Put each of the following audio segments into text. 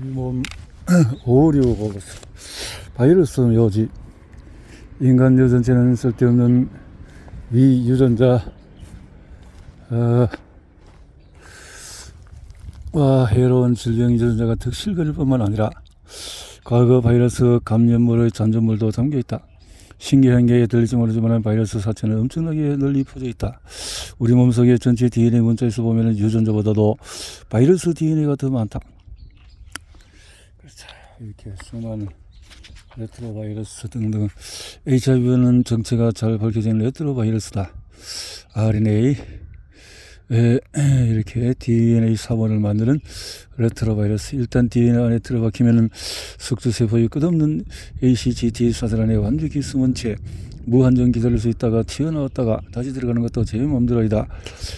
우리 몸 오류 바이러스 묘지 인간 유전체는 쓸데없는 위유전자 와 해로운 질병 유전자가 득실거릴 뿐만 아니라 과거 바이러스 감염물의 잔존물도 담겨있다. 신기한 게 들릴지 모르지만 바이러스 사체는 엄청나게 널리 퍼져 있다. 우리 몸속의 전체 DNA 문자에서 보면 유전자보다도 바이러스 DNA가 더 많다. 이렇게 수많은 레트로바이러스 등등 HIV는 정체가 잘 밝혀진 레트로바이러스다. RNA 이렇게 DNA 사본을 만드는 레트로바이러스. 일단 DNA 안에 들어박히면 숙주세포의 끝없는 ACGT 사슬 안에 완벽히 숨은 채 무한정 기다릴 수 있다가 튀어나왔다가 다시 들어가는 것도 제 맘대로이다.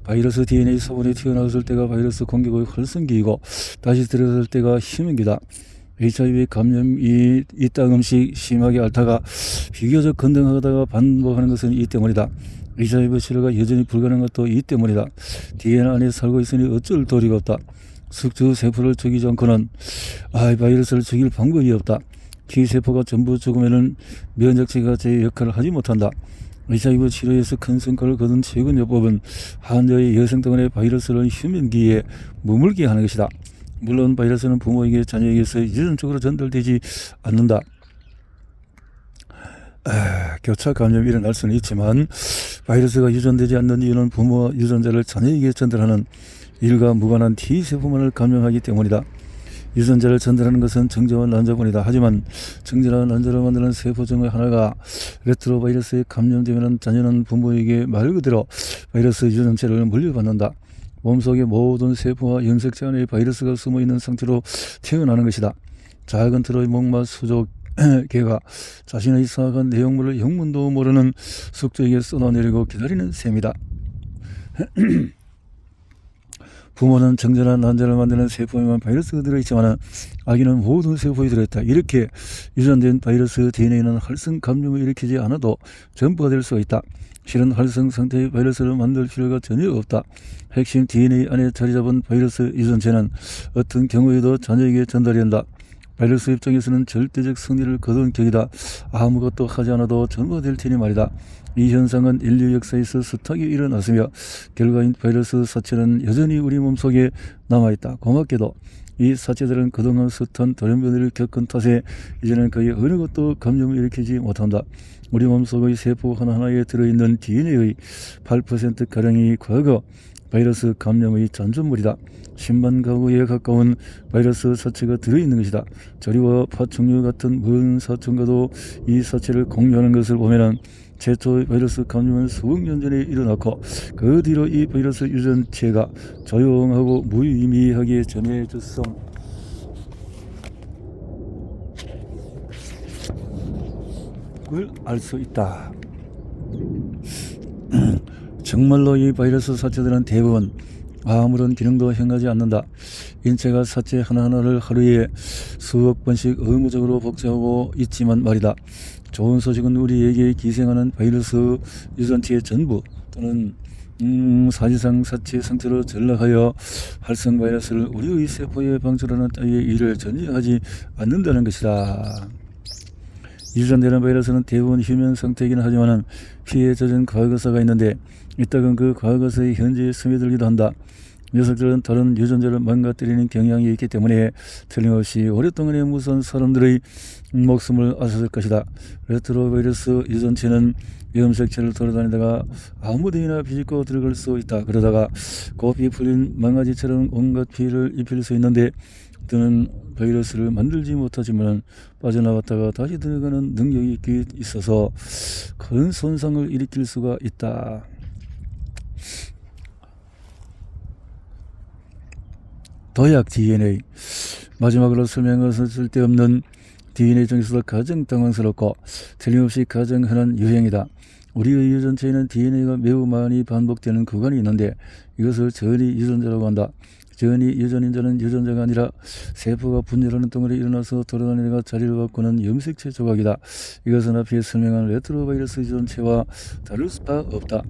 바이러스 DNA 사본이 튀어나왔을 때가 바이러스 공격의 활성기이고 다시 들어갈 때가 희명기다. HIV 감염이 이따금씩 심하게 앓다가 비교적 건강하다가 반복하는 것은 이 때문이다. HIV 치료가 여전히 불가능한 것도 이 때문이다. DNA 안에 살고 있으니 어쩔 도리가 없다. 숙주 세포를 죽이지 않고는 바이러스를 죽일 방법이 없다. T세포가 전부 죽으면 면역체가 제 역할을 하지 못한다. HIV 치료에서 큰 성과를 거둔 최근 요법은 환자의 여성 등의 바이러스를 휴면기에 머물게 하는 것이다. 물론 바이러스는 부모에게 자녀에게서 유전적으로 전달되지 않는다. 교차 감염이 일어날 수는 있지만 바이러스가 유전되지 않는 이유는 부모와 유전자를 자녀에게 전달하는 일과 무관한 T세포만을 감염하기 때문이다. 유전자를 전달하는 것은 정자와 난자뿐이다. 하지만 정자와 난자를 만드는 세포 중의 하나가 레트로바이러스에 감염되면 자녀는 부모에게 말 그대로 바이러스 유전체를 물려받는다. 몸속의 모든 세포와 염색체 안에 바이러스가 숨어있는 상태로 태어나는 것이다. 작은 틀의 목마 수족 개가 자신의 사악한 내용물을 영문도 모르는 숙주에게 쏟아내리고 기다리는 셈이다. 부모는 정자나 난자를 만드는 세포에만 바이러스가 들어있지만 아기는 모든 세포에 들어있다. 이렇게 유전된 바이러스 DNA는 활성 감염을 일으키지 않아도 전부가 될 수가 있다. 실은 활성 상태의 바이러스를 만들 필요가 전혀 없다. 핵심 DNA 안에 자리잡은 바이러스 유전체는 어떤 경우에도 자녀에게 전달이 된다. 바이러스 입장에서는 절대적 승리를 거둔 격이다. 아무것도 하지 않아도 전부가 될 테니 말이다. 이 현상은 인류 역사에서 숱하게 일어났으며 결과인 바이러스 사체는 여전히 우리 몸속에 남아있다. 고맙게도 이 사체들은 그동안 숱한 돌연변이를 겪은 탓에 이제는 거의 어느 것도 감염을 일으키지 못한다. 우리 몸속의 세포 하나하나에 들어있는 DNA의 8%가량이 과거 바이러스 감염의 잔존물이다. 10만 가구에 가까운 바이러스 사체가 들어있는 것이다. 저리와 파충류 같은 먼 사촌과도 이 사체를 공유하는 것을 보면 최초의 바이러스 감염은 수억 년 전에 일어났고 그 뒤로 이 바이러스 유전체가 조용하고 무의미하게 전해졌음. 을 알 수 있다. 정말로 이 바이러스 사체들은 대부분 아무런 기능도 행하지 않는다. 인체가 사체 하나하나를 하루에 수억 번씩 의무적으로 복제하고 있지만 말이다. 좋은 소식은 우리에게 기생하는 바이러스 유전체의 전부 또는 사실상 사체 상태로 전락하여 활성 바이러스를 우리의 세포에 방출하는 따위의 일을 전혀 하지 않는다는 것이다. 유전되는 바이러스는 대부분 휴면 상태이긴 하지만 피에 젖은 과거사가 있는데 이따금 그 과거사의 현재에 스며들기도 한다. 녀석들은 다른 유전자를 망가뜨리는 경향이 있기 때문에 틀림없이 오랫동안의 무서운 사람들의 목숨을 앗았을 것이다. 레트로바이러스 유전체는 염색체를 돌아다니다가 아무데나 비집고 들어갈 수 있다. 그러다가 고삐 풀린 망아지처럼 온갖 피해를 입힐 수 있는데 또는 바이러스를 만들지 못하지만 빠져나왔다가 다시 들어가는 능력이 있어서 큰 손상을 일으킬 수가 있다. 도약 DNA. 마지막으로 설명할 수 쓸데없는 DNA 중에서도 가장 당황스럽고 틀림없이 가장 흔한 유행이다. 우리의 유전체에는 DNA가 매우 많이 반복되는 구간이 있는데 이것을 전이 유전자라고 한다. 전이 유전인자는 유전자가 아니라 세포가 분열하는 덩어리 일어나서 돌아다니다가 자리를 바꾸는 염색체 조각이다. 이것은 앞에 설명한 레트로바이러스 유전체와 다를 바 없다.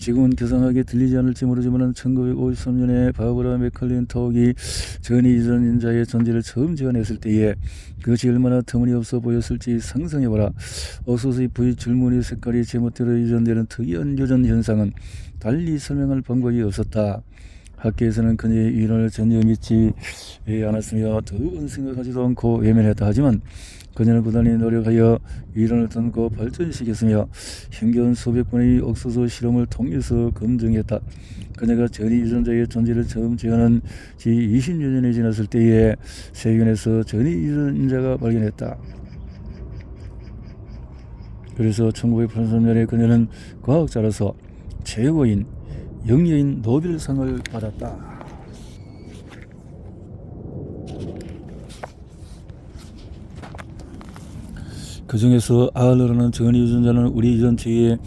지금은 교상하게 들리지 않을지 모르지만 1953년에 바브라 맥클린톡이 전이 유전자의 존재를 처음 제안했을 때에 그것이 얼마나 터무니없어 보였을지 상상해봐라. 옥수수의 부위 줄무늬 색깔이 제멋대로 유전되는 특이한 유전 현상은 달리 설명할 방법이 없었다. 학계에서는 그녀의 이론을 전혀 믿지 않았으며 더은 생각하지도 않고 외면했다. 하지만 그녀는 부단히 노력하여 이론을 던고 발전시켰으며 힘겨운 수백 번의 옥수수 실험을 통해서 검증했다. 그녀가 전이 유전자의 존재를 처음 제안한 지 20여 년이 지났을 때에 세균에서 전이 유전자가 발견했다. 그래서 1983년에 그녀는 과학자로서 최고인 영예인 노벨상을 받았다. 그 중에서 R라는 전이 유전자는 우리 유전체의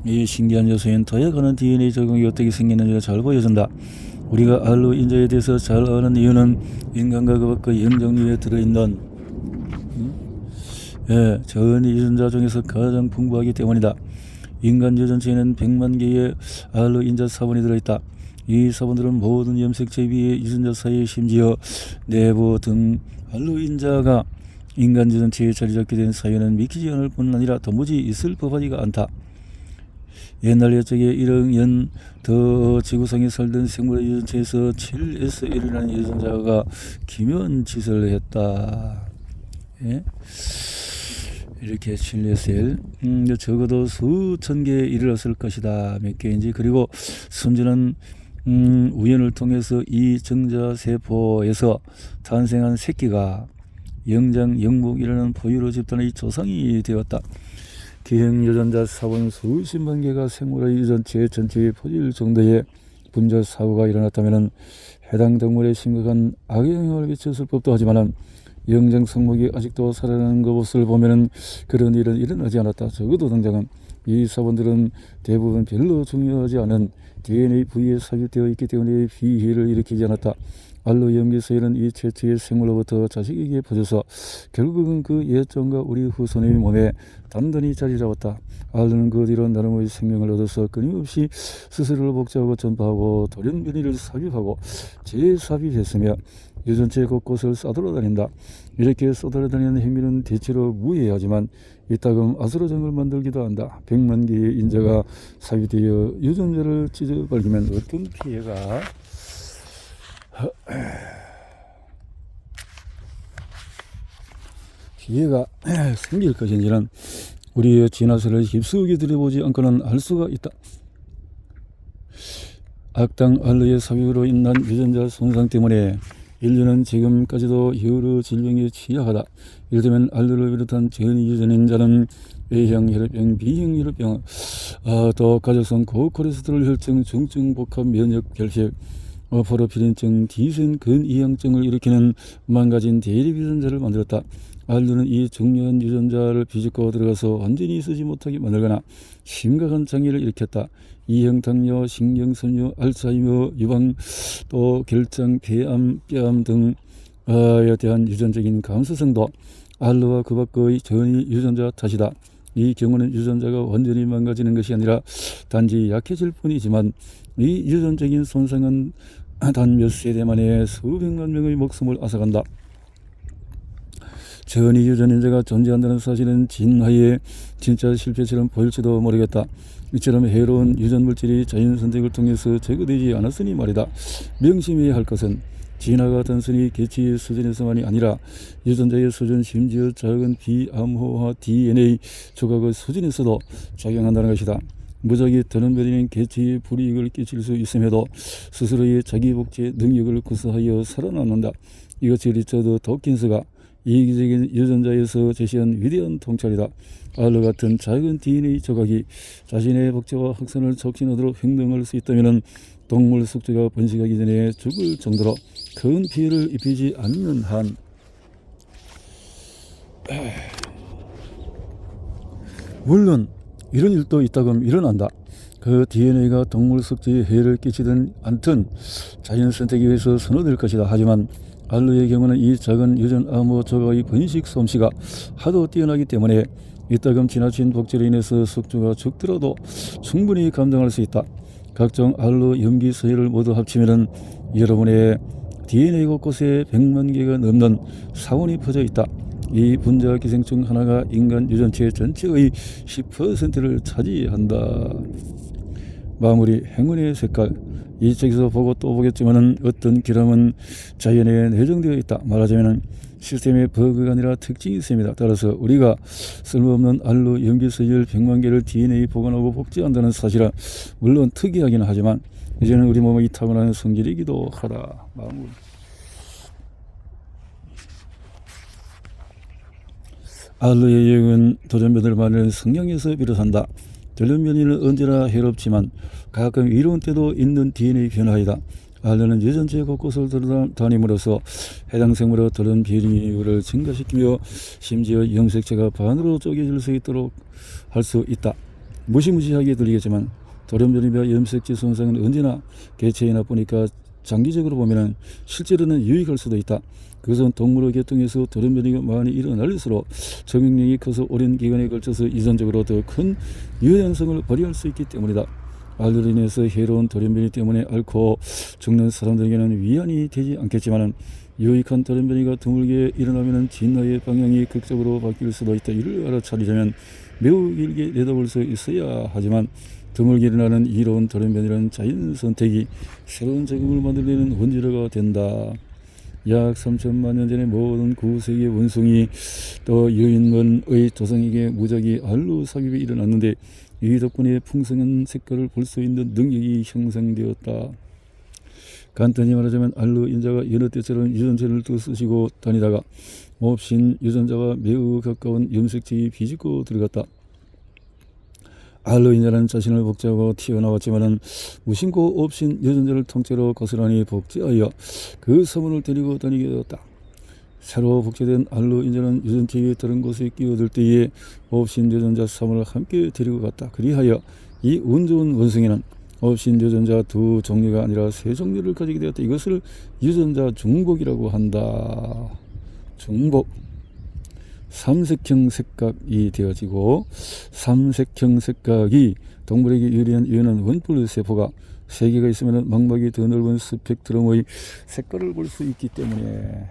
이 신기한 요소인 도약하는 DNA 적응이 어떻게 생기는지가 잘 보여준다. 우리가 R로 인자에 대해서 잘 아는 이유는 인간과 그 밖의 영장류에 들어있는 전이 유전자 중에서 가장 풍부하기 때문이다. 인간 유전체에는 100만 개의 R로 인자 사본이 들어있다. 이 사본들은 모든 염색체 위의 유전자 사이에 심지어 내부 등 R로 인자가 인간 유전체에 자리 잡게 된 사유는 믿기지 않을 뿐 아니라 도무지 있을 법하지가 않다. 옛날 옛적에 1억 년 더 지구상에 살던 생물의 유전체에서 7S1이라는 유전자가 기묘한 짓을 했다. 예? 이렇게 7S1 적어도 수천 개 일어났을 것이다. 몇 개인지. 그리고 순전한 우연을 통해서 이 정자세포에서 탄생한 새끼가 영장 영목이라는 포유류 집단의 조상이 되었다. 기형 유전자 사본 수십만 개가 생물의 유전체 전체에 퍼질 정도의 분자 사고가 일어났다면 해당 동물에 심각한 악영향을 미쳤을 법도 하지만 영장 성목이 아직도 살아나는 것을 보면 그런 일은 일어나지 않았다. 적어도 당장은 이 사본들은 대부분 별로 중요하지 않은 DNA 부위에 삽입되어 있기 때문에 피해를 일으키지 않았다. 알로 염기서열은 이 최초의 생물로부터 자식에게 퍼져서 결국은 그 예정과 우리 후손의 몸에 단단히 자리 잡았다. 알로는 그 뒤로 나름의 생명을 얻어서 끊임없이 스스로를 복제하고 전파하고 돌연변이를 삽입하고 재삽입했으며 유전체 곳곳을 싸돌아다닌다. 이렇게 쏘돌아다니는 행위는 대체로 무해하지만 이따금 아수라장을 만들기도 한다. 100만 개의 인자가 삽입되어 유전자를 찢어버리면 어떤 피해가 생길 것인지는 우리의 진화설을 깊숙이 들여보지 않고는 알 수가 있다. 악당 알로의 삽입으로 인한 유전자 손상 때문에 인류는 지금까지도 여러 질병에 취약하다. 예를 들면 알로를 비롯한 전이 유전인자는 A형 혈액병, B형 혈액병, 또 가족성 고콜레스테롤 혈증, 중증 복합 면역 결핍, 포르피린증, Dsen 근이양증을 일으키는 망가진 대립 유전자를 만들었다. 알루는 이 중요한 유전자를 비집고 들어가서 완전히 쓰지 못하게 만들거나 심각한 장애를 일으켰다. 2형 당뇨, 신경섬유, 알츠하이머, 유방, 또 결장, 폐암, 뼈암 등에 대한 유전적인 감수성도 알루와 그 밖의 전이 유전자 탓이다. 이 경우는 유전자가 완전히 망가지는 것이 아니라 단지 약해질 뿐이지만 이 유전적인 손상은 단 몇 세대 만에 수백만 명의 목숨을 앗아간다. 전이 유전인자가 존재한다는 사실은 진화의 진짜 실패처럼 보일지도 모르겠다. 이처럼 해로운 유전물질이 자연선택을 통해서 제거되지 않았으니 말이다. 명심해야 할 것은 진화가 단순히 개체의 수준에서만이 아니라 유전자의 수준, 심지어 작은 비암호화 DNA 조각의 수준에서도 작용한다는 것이다. 무작위 드러내리는 개체에 불이익을 끼칠 수 있음에도 스스로의 자기 복제 능력을 구사하여 살아남는다. 이것이 리처드 도킨스가 이기적인 유전자에서 제시한 위대한 통찰이다. 알로 같은 작은 DNA 조각이 자신의 복제와 확산을 촉진하도록 행동할 수 있다면 동물 숙주가 번식하기 전에 죽을 정도로 큰 피해를 입히지 않는 한 물론 이런 일도 있다금 일어난다. 그 DNA가 동물 숙주에 해를 끼치든 않든 자연 선택에 의해서 선호될 것이다. 하지만 알로의 경우는 이 작은 유전 암호 조각의 번식 솜씨가 하도 뛰어나기 때문에 이따금 지나친 복제로 인해서 숙주가 죽더라도 충분히 감당할 수 있다. 각종 알로 염기 서열을 모두 합치면은 여러분의 DNA 곳곳에 100만 개가 넘는 사원이 퍼져 있다. 이 분자 기생충 하나가 인간 유전체 전체의 10%를 차지한다. 마무리. 행운의 색깔. 이 책에서 보고 또 보겠지만은 어떤 기람은 자연에 내정되어 있다. 말하자면은 시스템의 버그가 아니라 특징이 있습니다. 따라서 우리가 쓸모없는 알로 염기서열 100만 개를 DNA 보관하고 복제한다는 사실은 물론 특이하긴 하지만 이제는 우리 몸의 타고나는 성질이기도 하다. 마무리. 알로의 유형은 돌연변이를 말하는 성향에서 비롯한다. 돌연변이는 언제나 해롭지만 가끔 이로운 때도 있는 DNA 변화이다. 알로는 유전체 곳곳을 돌아다님으로써 해당 생물의 돌연변이율을 증가시키며 심지어 염색체가 반으로 쪼개질 수 있도록 할 수 있다. 무시무시하게 들리겠지만 돌연변이와 염색체 손상은 언제나 개체에 나쁘니까 장기적으로 보면 실제로는 유익할 수도 있다. 그것은 동물의 계통에서 돌연변이가 많이 일어날수록 적응력이 커서 오랜 기간에 걸쳐서 유전적으로 더 큰 유연성을 발휘할 수 있기 때문이다. 알로 인해서 해로운 돌연변이 때문에 앓고 죽는 사람들에게는 위안이 되지 않겠지만 유익한 돌연변이가 드물게 일어나면 진화의 방향이 극적으로 바뀔 수도 있다. 이를 알아차리려면 매우 길게 내다볼 수 있어야 하지만 드물게 일어나는 이로운 돌연변이라는 자연 선택이 새로운 적응을 만들어내는 원재료가 된다. 약 3천만 년 전에 모든 구세계 원숭이 또 유인원의 조상에게 무작위 알로 삽입이 일어났는데 이 덕분에 풍성한 색깔을 볼 수 있는 능력이 형성되었다. 간단히 말하자면 알로 인자가 여느 때처럼 유전체를 또 쓰시고 다니다가 몹신 유전자가 매우 가까운 염색체에 비집고 들어갔다. 알로 인자는 자신을 복제하고 튀어나왔지만은 무심코 옵신 유전자를 통째로 고스란히 복제하여 그 서문을 데리고 다니게 되었다. 새로 복제된 알로 인자는 유전체에 다른 곳에 끼어들 때에 옵신 유전자 3을 함께 데리고 갔다. 그리하여 이 운 좋은 원숭이는 옵신 유전자 2 종류가 아니라 3 종류를 가지게 되었다. 이것을 유전자 중복이라고 한다. 중복. 삼색형 색각이 되어지고 삼색형 색각이 동물에게 유리한 이유는 원뿔 세포가 3개가 있으면 망막이 더 넓은 스펙트럼의 색깔을 볼 수 있기 때문에.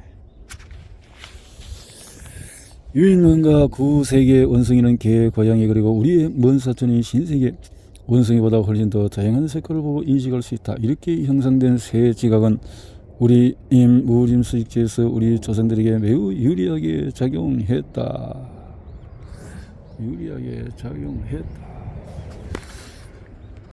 유인원과 구세계 원숭이는 개, 고양이 그리고 우리의 먼 사촌인 신세계 원숭이보다 훨씬 더 다양한 색깔을 보고 인식할 수 있다. 이렇게 형성된 새 지각은 우리 무림수익지에서 우리 조상들에게 매우 유리하게 작용했다. 유리하게 작용했다.